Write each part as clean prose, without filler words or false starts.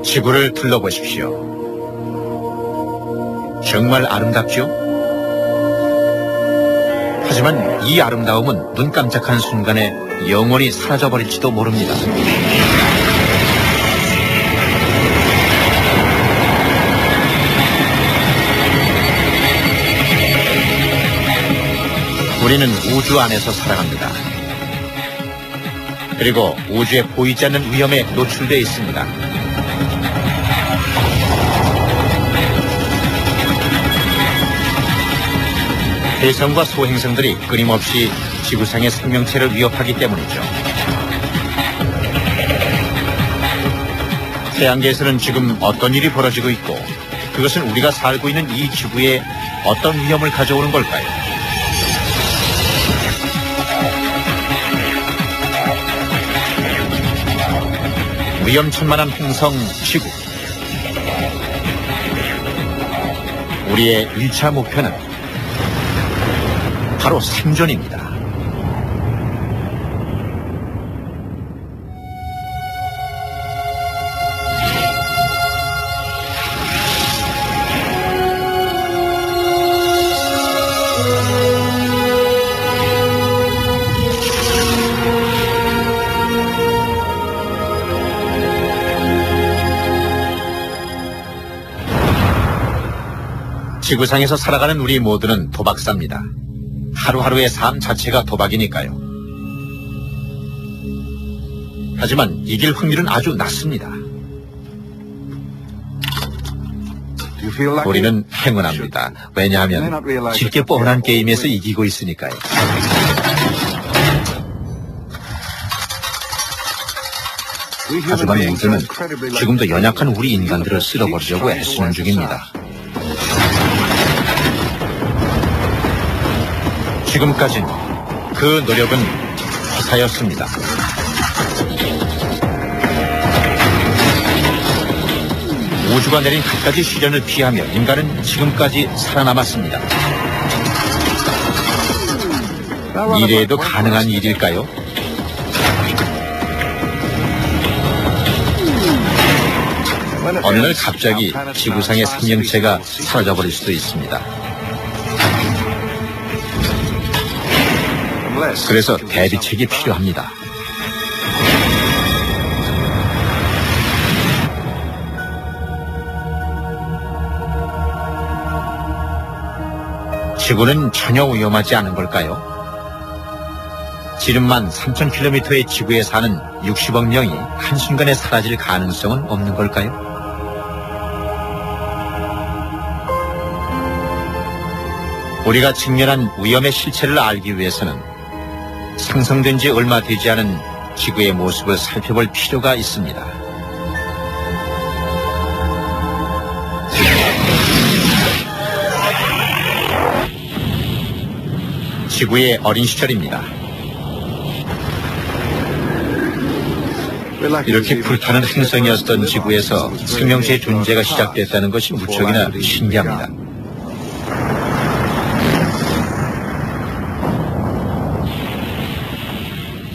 지구를 둘러보십시오. 정말 아름답죠? 하지만 이 아름다움은 눈 깜짝하는 순간에 영원히 사라져버릴지도 모릅니다. 우리는 우주 안에서 살아갑니다. 그리고 우주에 보이지 않는 위험에 노출되어 있습니다. 해성과 소행성들이 끊임없이 지구상의 생명체를 위협하기 때문이죠. 태양계에서는 지금 어떤 일이 벌어지고 있고 그것은 우리가 살고 있는 이 지구에 어떤 위험을 가져오는 걸까요? 위험천만한 행성 지구. 우리의 1차 목표는 바로 생존입니다. 지구상에서 살아가는 우리 모두는 도박사입니다. 하루하루의 삶 자체가 도박이니까요. 하지만 이길 확률은 아주 낮습니다. 우리는 행운합니다. 왜냐하면 쉽게 뻔한 게임에서 이기고 있으니까요. 하지만 우주는 지금도 연약한 우리 인간들을 쓸어버리려고 애쓰는 중입니다. 지금까지는 그 노력은 허사였습니다. 우주가 내린 갖가지 시련을 피하며 인간은 지금까지 살아남았습니다. 미래에도 가능한 일일까요? 어느 날 갑자기 지구상의 생명체가 사라져버릴 수도 있습니다. 그래서 대비책이 필요합니다. 지구는 전혀 위험하지 않은 걸까요? 지름만 3,000km의 지구에 사는 60억 명이 한순간에 사라질 가능성은 없는 걸까요? 우리가 직면한 위험의 실체를 알기 위해서는 생성된 지 얼마 되지 않은 지구의 모습을 살펴볼 필요가 있습니다. 지구의 어린 시절입니다. 이렇게 불타는 행성이었던 지구에서 생명체의 존재가 시작됐다는 것이 무척이나 신기합니다.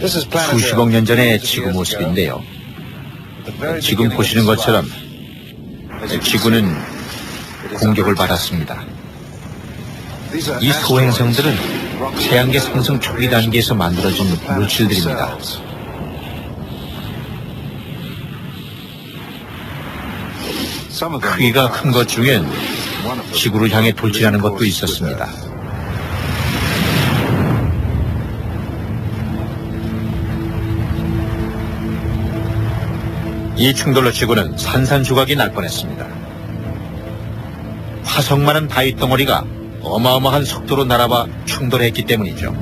수십억 년 전의 지구 모습인데요. 지금 보시는 것처럼 지구는 공격을 받았습니다. 이 소행성들은 태양계 상승 초기 단계에서 만들어진 물질들입니다. 크기가 큰 것 중엔 지구를 향해 돌진하는 것도 있었습니다. 이 충돌로 지구는 산산조각이 날 뻔했습니다. 화석 많은 바위 덩어리가 어마어마한 속도로 날아와 충돌했기 때문이죠.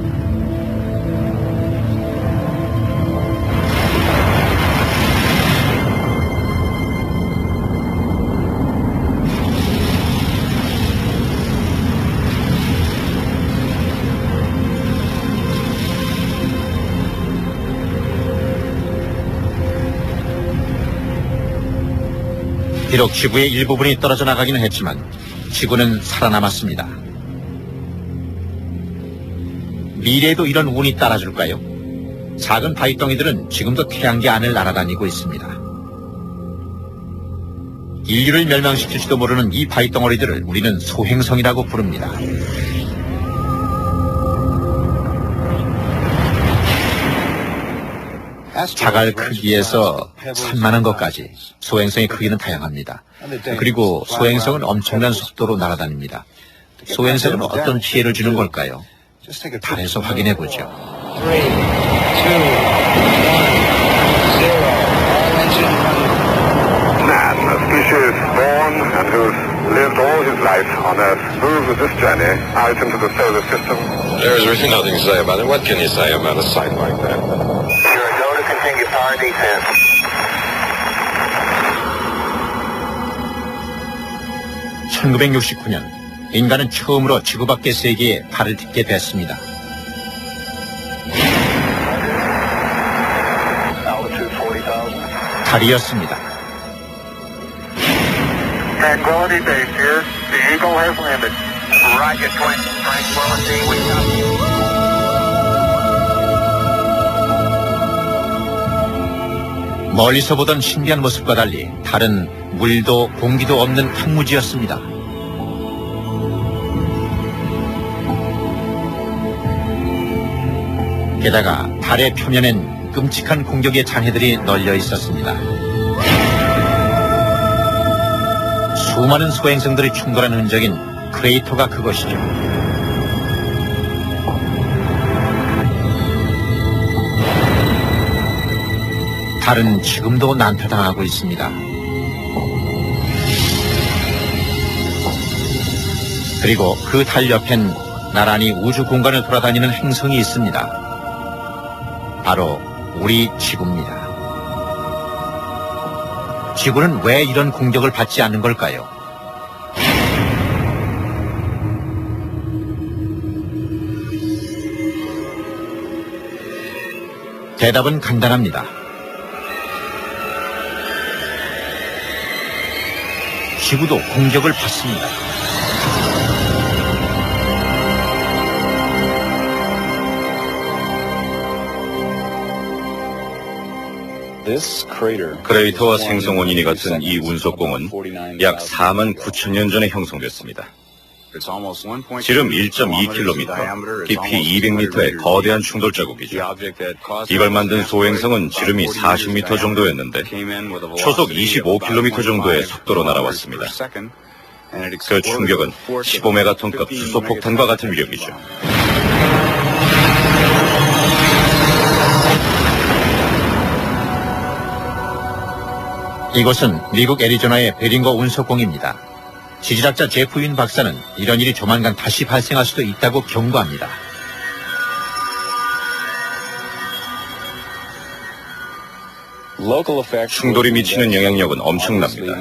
비록 지구의 일부분이 떨어져 나가기는 했지만 지구는 살아남았습니다. 미래에도 이런 운이 따라줄까요? 작은 바위덩이들은 지금도 태양계 안을 날아다니고 있습니다. 인류를 멸망시킬지도 모르는 이 바위 덩어리들을 우리는 소행성이라고 부릅니다. 자갈 크기에서 산만한 것까지 소행성의 크기는 다양합니다. 그리고 소행성은 엄청난 속도로 날아다닙니다. 소행성은 어떤 피해를 주는 걸까요? 달에서 확인해 보죠. 3, 2, 1, 0. Man, a species born and who's lived all his life on Earth, moves with this journey out into the solar system. There is really nothing to say about it. What can you say about a sight like that? You're go to continue power defense. 1969년 인간은 처음으로 지구 밖의 세계에 발을 딛게 됐습니다. Altitude 40,000. 달이었습니다. Tranquility Base here. The Eagle has landed. Roger, Tranquility, we got. 멀리서 보던 신비한 모습과 달리 달은 물도 공기도 없는 황무지였습니다. 게다가 달의 표면엔 끔찍한 공격의 잔해들이 널려 있었습니다. 수많은 소행성들이 충돌한 흔적인 크레이터가 그것이죠. 달은 지금도 난타당하고 있습니다. 그리고 그 달 옆엔 나란히 우주 공간을 돌아다니는 행성이 있습니다. 바로 우리 지구입니다. 지구는 왜 이런 공격을 받지 않는 걸까요? 대답은 간단합니다. 지구도 공격을 받습니다. 크레이터와 생성 원인이 같은 이 운석공은 약 4만 9천 년 전에 형성됐습니다. 지름 1.2km, 깊이 200m의 거대한 충돌 자국이죠. 이걸 만든 소행성은 지름이 40m 정도였는데 초속 25km 정도의 속도로 날아왔습니다. 그 충격은 15메가톤급 수소폭탄과 같은 위력이죠. 이곳은 미국 애리조나의 베링거 운석공입니다. 지질학자 제프 윈 박사는 이런 일이 조만간 다시 발생할 수도 있다고 경고합니다. 충돌이 미치는 영향력은 엄청납니다.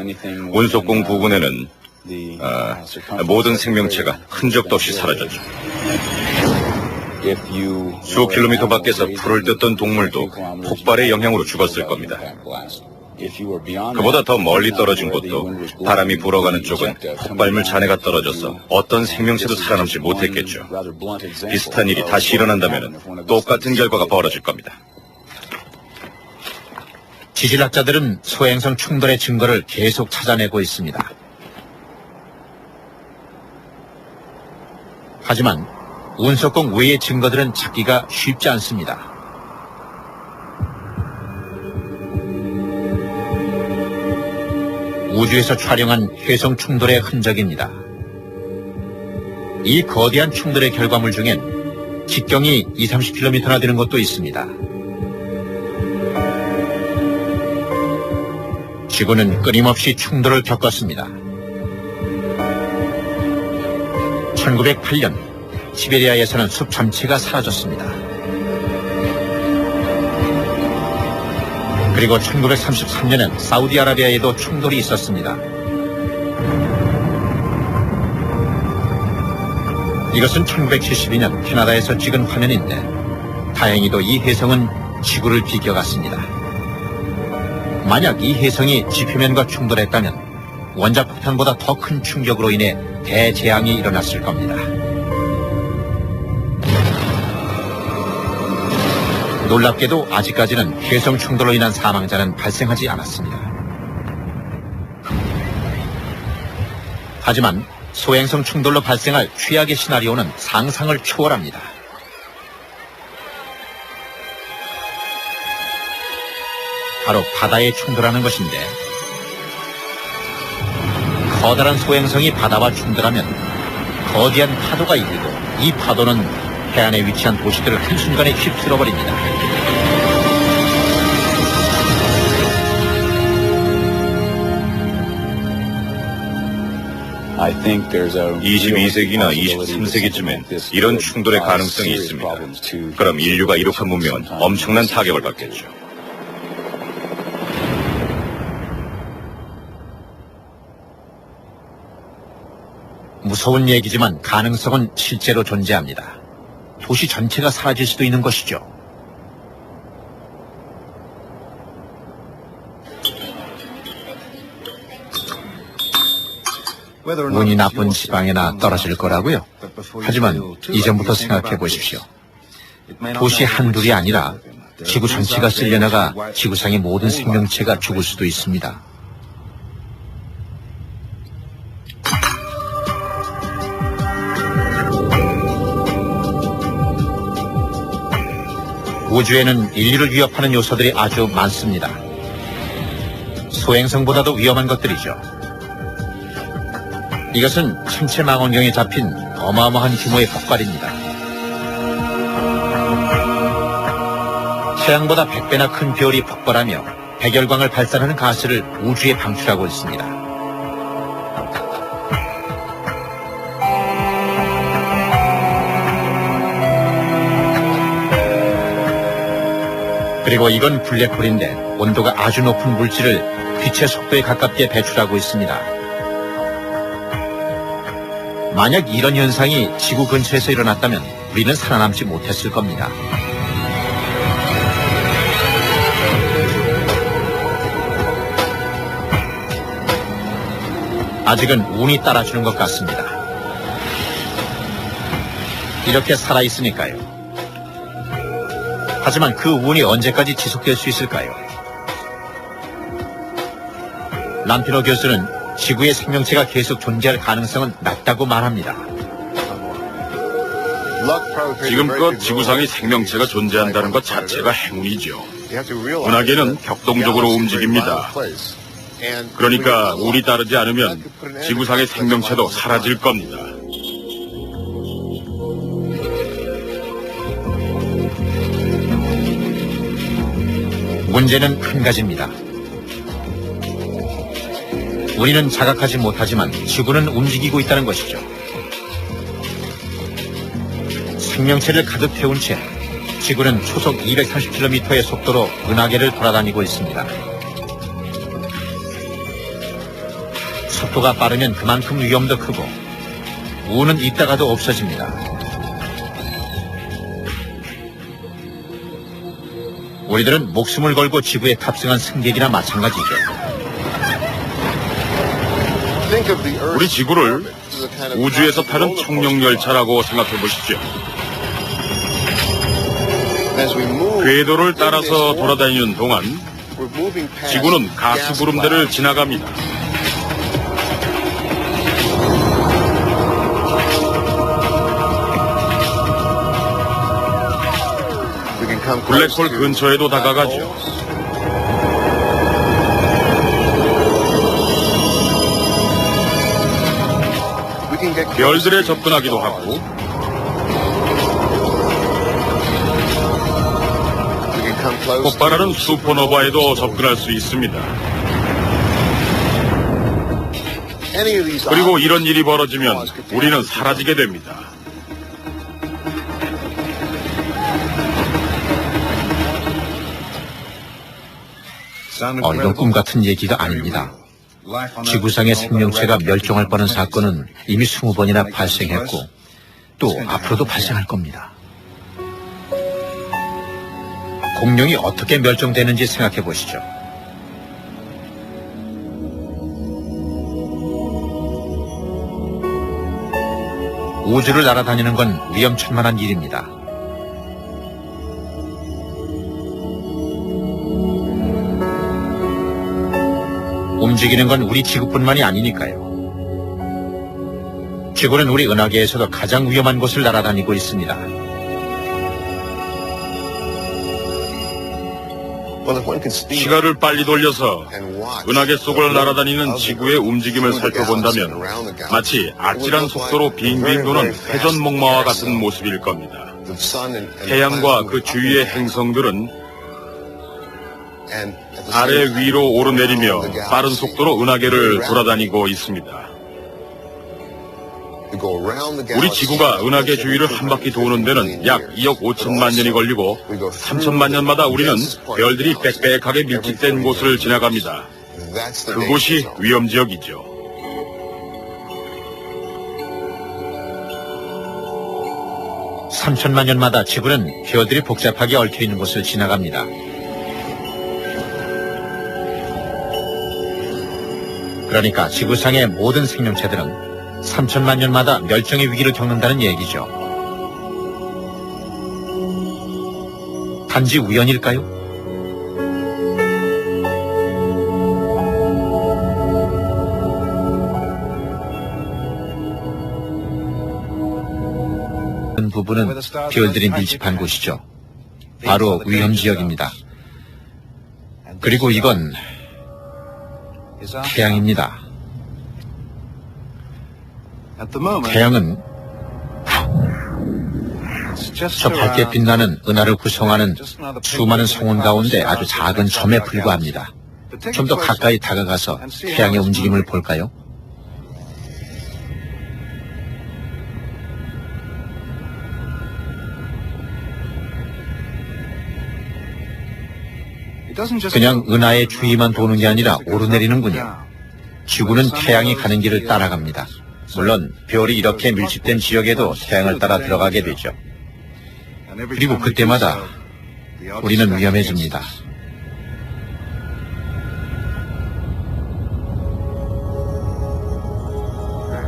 운석공 부근에는 모든 생명체가 흔적도 없이 사라졌죠. 수 킬로미터 밖에서 풀을 뜯던 동물도 폭발의 영향으로 죽었을 겁니다. 그보다 더 멀리 떨어진 곳도 바람이 불어가는 쪽은 폭발물 잔해가 떨어져서 어떤 생명체도 살아남지 못했겠죠. 비슷한 일이 다시 일어난다면 똑같은 결과가 벌어질 겁니다. 지질학자들은 소행성 충돌의 증거를 계속 찾아내고 있습니다. 하지만 운석공 외의 증거들은 찾기가 쉽지 않습니다. 우주에서 촬영한 회성 충돌의 흔적입니다. 이 거대한 충돌의 결과물 중엔 직경이 20-30km나 되는 것도 있습니다. 지구는 끊임없이 충돌을 겪었습니다. 1908년 시베리아에서는 숲 전체가 사라졌습니다. 그리고 1933년엔 사우디아라비아에도 충돌이 있었습니다. 이것은 1972년 캐나다에서 찍은 화면인데 다행히도 이 혜성은 지구를 비껴갔습니다. 만약 이 혜성이 지표면과 충돌했다면 원자폭탄보다 더 큰 충격으로 인해 대재앙이 일어났을 겁니다. 놀랍게도 아직까지는 혜성 충돌로 인한 사망자는 발생하지 않았습니다. 하지만 소행성 충돌로 발생할 최악의 시나리오는 상상을 초월합니다. 바로 바다에 충돌하는 것인데, 커다란 소행성이 바다와 충돌하면 거대한 파도가 일리고, 이 파도는 해안에 위치한 도시들을 한순간에 휩쓸어버립니다. I think there's a 22세기나 23세기쯤엔 이런 충돌의 가능성이 있습니다. 그럼 인류가 이룩한 문명은 엄청난 타격을 받겠죠. 무서운 얘기지만 가능성은 실제로 존재합니다. 도시 전체가 사라질 수도 있는 것이죠. 운이 나쁜 지방에나 떨어질 거라고요? 하지만 이전부터 생각해 보십시오. 도시 한둘이 아니라 지구 전체가 쓸려나가 지구상의 모든 생명체가 죽을 수도 있습니다. 우주에는 인류를 위협하는 요소들이 아주 많습니다. 소행성보다도 위험한 것들이죠. 이것은 천체망원경에 잡힌 어마어마한 규모의 폭발입니다. 태양보다 100배나 큰 별이 폭발하며 백열광을 발산하는 가스를 우주에 방출하고 있습니다. 그리고 이건 블랙홀인데 온도가 아주 높은 물질을 빛의 속도에 가깝게 배출하고 있습니다. 만약 이런 현상이 지구 근처에서 일어났다면 우리는 살아남지 못했을 겁니다. 아직은 운이 따라주는 것 같습니다. 이렇게 살아있으니까요. 하지만 그 운이 언제까지 지속될 수 있을까요? 람피노 교수는 지구의 생명체가 계속 존재할 가능성은 낮다고 말합니다. 지금껏 지구상에 생명체가 존재한다는 것 자체가 행운이죠. 은하계는 격동적으로 움직입니다. 그러니까 운이 따르지 않으면 지구상의 생명체도 사라질 겁니다. 문제는 한 가지입니다. 우리는 자각하지 못하지만 지구는 움직이고 있다는 것이죠. 생명체를 가득 태운 채 지구는 초속 230km의 속도로 은하계를 돌아다니고 있습니다. 속도가 빠르면 그만큼 위험도 크고 운은 있다가도 없어집니다. 우리들은 목숨을 걸고 지구에 탑승한 승객이나 마찬가지죠. 우리 지구를 우주에서 타는 청룡열차라고 생각해 보시죠. 궤도를 따라서 돌아다니는 동안 지구는 가스 구름대를 지나갑니다. 블랙홀 근처에도 다가가죠. 별들에 접근하기도 하고 폭발하는 슈퍼노바에도 접근할 수 있습니다. 그리고 이런 일이 벌어지면 우리는 사라지게 됩니다. 이건 꿈 같은 얘기가 아닙니다. 지구상의 생명체가 멸종할 뻔한 사건은 이미 20번이나 발생했고 또 앞으로도 발생할 겁니다. 공룡이 어떻게 멸종되는지 생각해 보시죠. 우주를 날아다니는 건 위험천만한 일입니다. 움직이는 건 우리 지구뿐만이 아니니까요. 지구는 우리 은하계에서도 가장 위험한 곳을 날아다니고 있습니다. 시간을 빨리 돌려서 은하계 속을 날아다니는 지구의 움직임을 살펴본다면 마치 아찔한 속도로 빙빙 도는 회전목마와 같은 모습일 겁니다. 태양과 그 주위의 행성들은 아래 위로 오르내리며 빠른 속도로 은하계를 돌아다니고 있습니다. 우리 지구가 은하계 주위를 한 바퀴 도는 데는 약 2억 5천만 년이 걸리고 3천만 년마다 우리는 별들이 빽빽하게 밀집된 곳을 지나갑니다. 그곳이 위험지역이죠. (3천만 년마다) 지구는 별들이 복잡하게 얽혀있는 곳을 지나갑니다. 그러니까 지구상의 모든 생명체들은 3천만 년마다 멸종의 위기를 겪는다는 얘기죠. 단지 우연일까요? 부분은 별들이 밀집한 곳이죠. 바로 위험지역입니다. 그리고 이건 태양입니다. 태양은 저 밝게 빛나는 은하를 구성하는 수많은 성운 가운데 아주 작은 점에 불과합니다. 좀 더 가까이 다가가서 태양의 움직임을 볼까요? 그냥 은하의 주위만 도는 게 아니라 오르내리는군요. 지구는 태양이 가는 길을 따라갑니다. 물론 별이 이렇게 밀집된 지역에도 태양을 따라 들어가게 되죠. 그리고 그때마다 우리는 위험해집니다.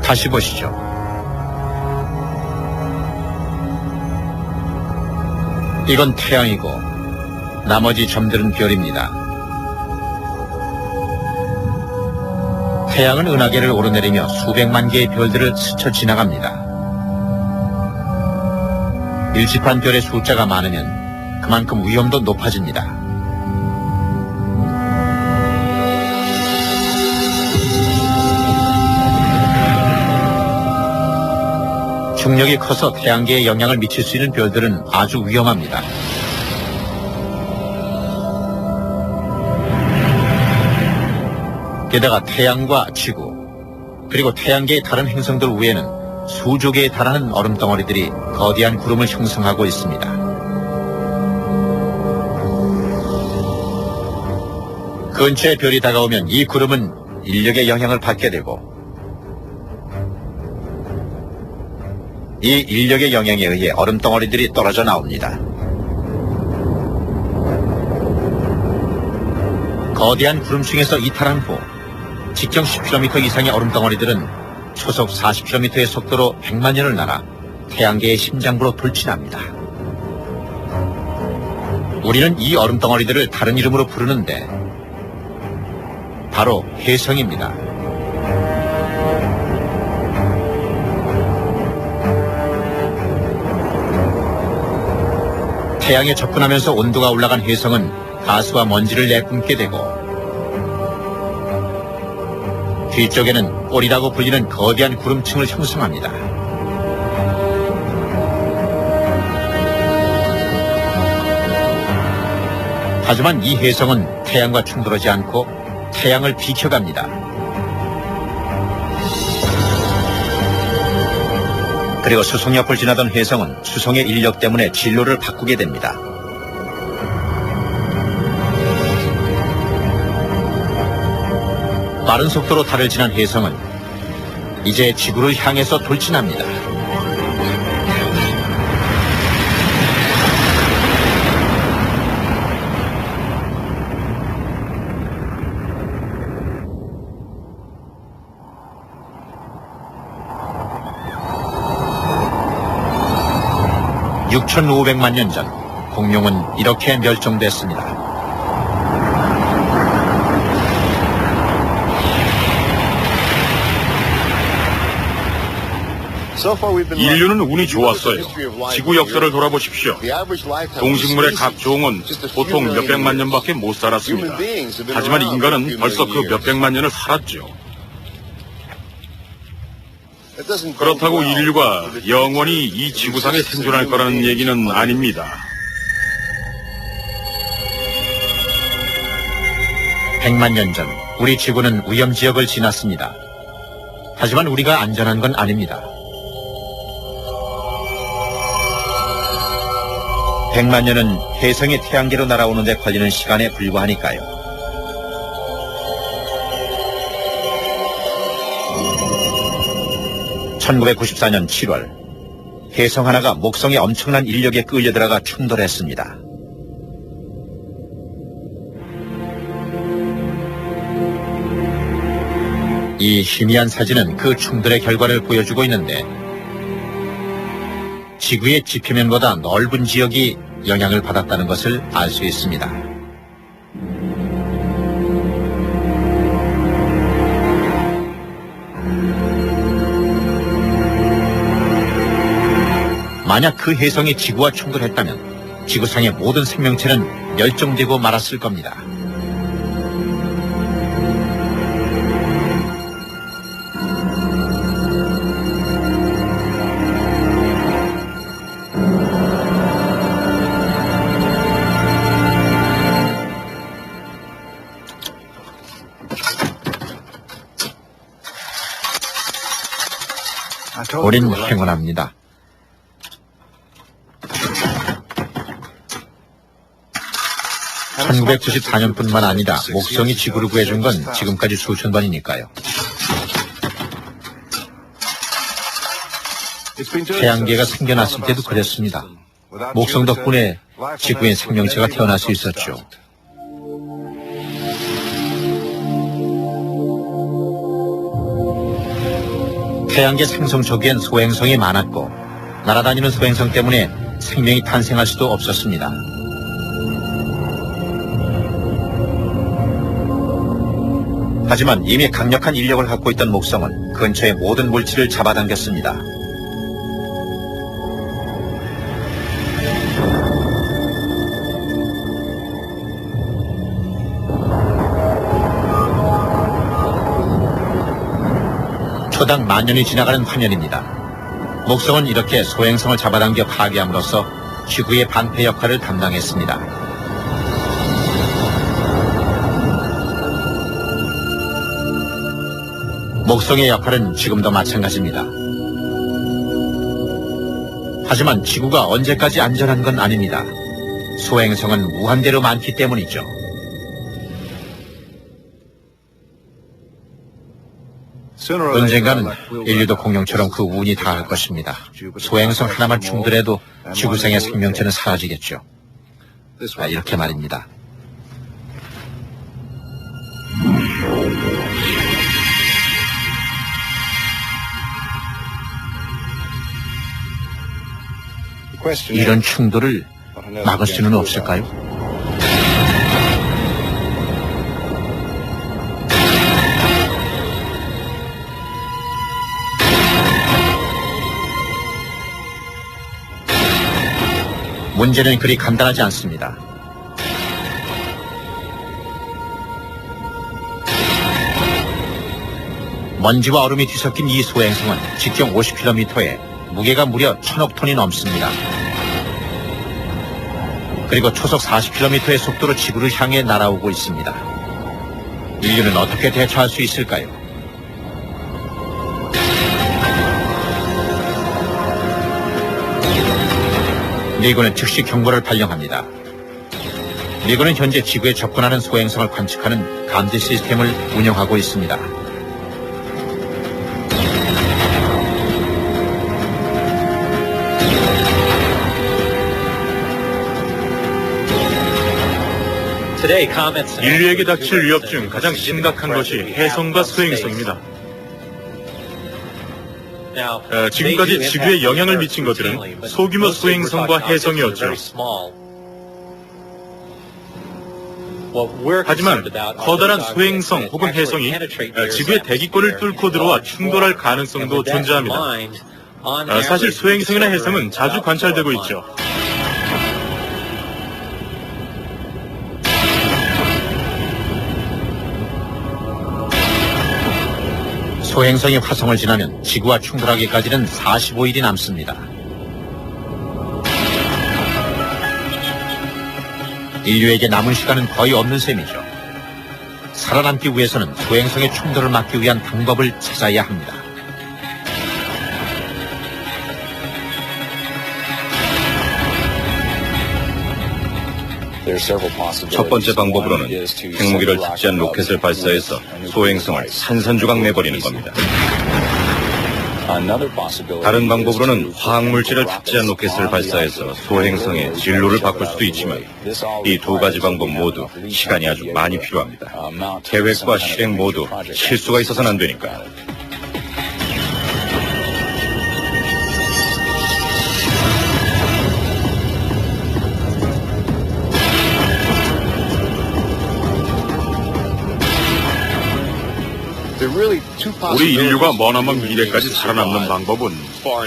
다시 보시죠. 이건 태양이고 나머지 점들은 별입니다. 태양은 은하계를 오르내리며 수백만 개의 별들을 스쳐 지나갑니다. 밀집한 별의 숫자가 많으면 그만큼 위험도 높아집니다. 중력이 커서 태양계에 영향을 미칠 수 있는 별들은 아주 위험합니다. 게다가 태양과 지구, 그리고 태양계의 다른 행성들 위에는 수조 개에 달하는 얼음덩어리들이 거대한 구름을 형성하고 있습니다. 근처에 별이 다가오면 이 구름은 인력의 영향을 받게 되고 이 인력의 영향에 의해 얼음덩어리들이 떨어져 나옵니다. 거대한 구름층에서 이탈한 후 직경 10km 이상의 얼음덩어리들은 초속 40km의 속도로 100만 년을 날아 태양계의 심장부로 돌진합니다. 우리는 이 얼음덩어리들을 다른 이름으로 부르는데 바로 혜성입니다. 태양에 접근하면서 온도가 올라간 혜성은 가스와 먼지를 내뿜게 되고 뒤쪽에는 꼴이라고 불리는 거대한 구름층을 형성합니다. 하지만 이 혜성은 태양과 충돌하지 않고 태양을 비켜갑니다. 그리고 수송 옆을 지나던 혜성은 수송의 인력 때문에 진로를 바꾸게 됩니다. 빠른 속도로 달을 지난 혜성은 이제 지구를 향해서 돌진합니다. (6,500만 년 전) 공룡은 이렇게 멸종됐습니다. 인류는 운이 좋았어요. 지구 역사를 돌아보십시오. 동식물의 각 종은 보통 몇백만 년밖에 못 살았습니다. 하지만 인간은 벌써 그 몇백만 년을 살았죠. 그렇다고 인류가 영원히 이 지구상에 생존할 거라는 얘기는 아닙니다. 100만 년 전 우리 지구는 위험지역을 지났습니다. 하지만 우리가 안전한 건 아닙니다. 100만 년은 혜성이 태양계로 날아오는 데 걸리는 시간에 불과하니까요. (1994년 7월) 혜성 하나가 목성의 엄청난 인력에 끌려들어가 충돌했습니다. 이 희미한 사진은 그 충돌의 결과를 보여주고 있는데 지구의 지표면보다 넓은 지역이 영향을 받았다는 것을 알 수 있습니다. 만약 그 혜성이 지구와 충돌했다면 지구상의 모든 생명체는 멸종되고 말았을 겁니다. 우린 행운합니다. (1994년뿐만) 아니라 목성이 지구를 구해준 건 지금까지 수천 번이니까요. 태양계가 생겨났을 때도 그랬습니다. 목성 덕분에 지구엔 생명체가 태어날 수 있었죠. 태양계 생성 초기엔 소행성이 많았고 날아다니는 소행성 때문에 생명이 탄생할 수도 없었습니다. 하지만 이미 강력한 인력을 갖고 있던 목성은 근처의 모든 물질을 잡아당겼습니다. 초당 10,000년이 지나가는 화년입니다. 목성은 이렇게 소행성을 잡아당겨 파괴함으로써 지구의 방패 역할을 담당했습니다. 목성의 역할은 지금도 마찬가지입니다. 하지만 지구가 언제까지 안전한 건 아닙니다. 소행성은 무한대로 많기 때문이죠. 언젠가는 인류도 공룡처럼 그 운이 닿을 것입니다. 소행성 하나만 충돌해도 지구상의 생명체는 사라지겠죠. 이렇게 말입니다. 이런 충돌을 막을 수는 없을까요? 문제는 그리 간단하지 않습니다. 먼지와 얼음이 뒤섞인 이 소행성은 직경 50km에 무게가 무려 1,000억 톤이 넘습니다. 그리고 초속 40km의 속도로 지구를 향해 날아오고 있습니다. 인류는 어떻게 대처할 수 있을까요? 미군은 즉시 경보를 발령합니다. 미군은 현재 지구에 접근하는 소행성을 관측하는 감지 시스템을 운영하고 있습니다. 인류에게 닥칠 위협 중 가장 심각한 것이 혜성과 소행성입니다. 지금까지 지구에 영향을 미친 것들은 소규모 소행성과 혜성이었죠. 하지만 커다란 소행성 혹은 혜성이 지구의 대기권을 뚫고 들어와 충돌할 가능성도 존재합니다. 사실 소행성이나 해성은 자주 관찰되고 있죠. 소행성이 화성을 지나면 지구와 충돌하기까지는 45일이 남습니다. 인류에게 남은 시간은 거의 없는 셈이죠. 살아남기 위해서는 소행성의 충돌을 막기 위한 방법을 찾아야 합니다. 첫 번째 방법으로는 핵무기를 탑재한 로켓을 발사해서 소행성을 산산조각 내버리는 겁니다. 다른 방법으로는 화학물질을 탑재한 로켓을 발사해서 소행성의 진로를 바꿀 수도 있지만 이 두 가지 방법 모두 시간이 아주 많이 필요합니다. 계획과 실행 모두 실수가 있어서는 안 되니까요. 우리 인류가 머나먼 미래까지 살아남는 방법은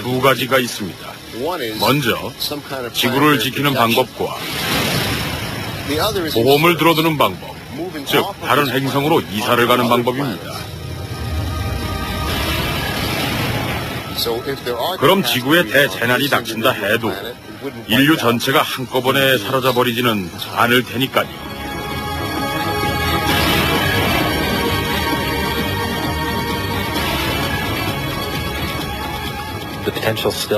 두 가지가 있습니다. 먼저 지구를 지키는 방법과 보험을 들어두는 방법, 즉 다른 행성으로 이사를 가는 방법입니다. 그럼 지구에 대재난이 닥친다 해도 인류 전체가 한꺼번에 사라져버리지는 않을 테니까요.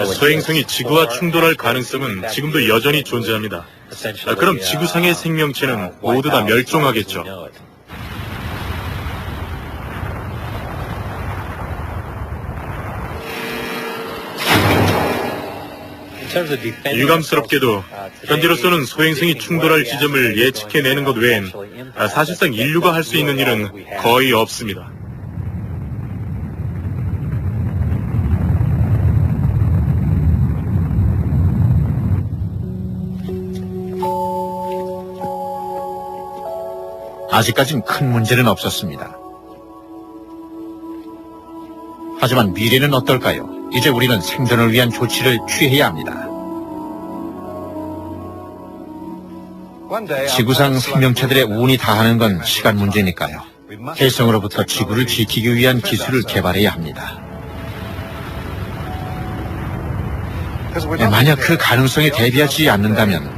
소행성이 지구와 충돌할 가능성은 지금도 여전히 존재합니다. 그럼 지구상의 생명체는 모두 다 멸종하겠죠. 유감스럽게도 현재로서는 소행성이 충돌할 지점을 예측해내는 것 외엔 사실상 인류가 할 수 있는 일은 거의 없습니다. 아직까진 큰 문제는 없었습니다. 하지만 미래는 어떨까요? 이제 우리는 생존을 위한 조치를 취해야 합니다. 지구상 생명체들의 운이 다하는 건 시간 문제니까요. 해성으로부터 지구를 지키기 위한 기술을 개발해야 합니다. 만약 그 가능성에 대비하지 않는다면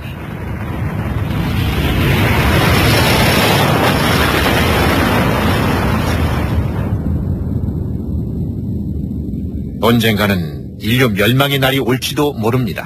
언젠가는 인류 멸망의 날이 올지도 모릅니다.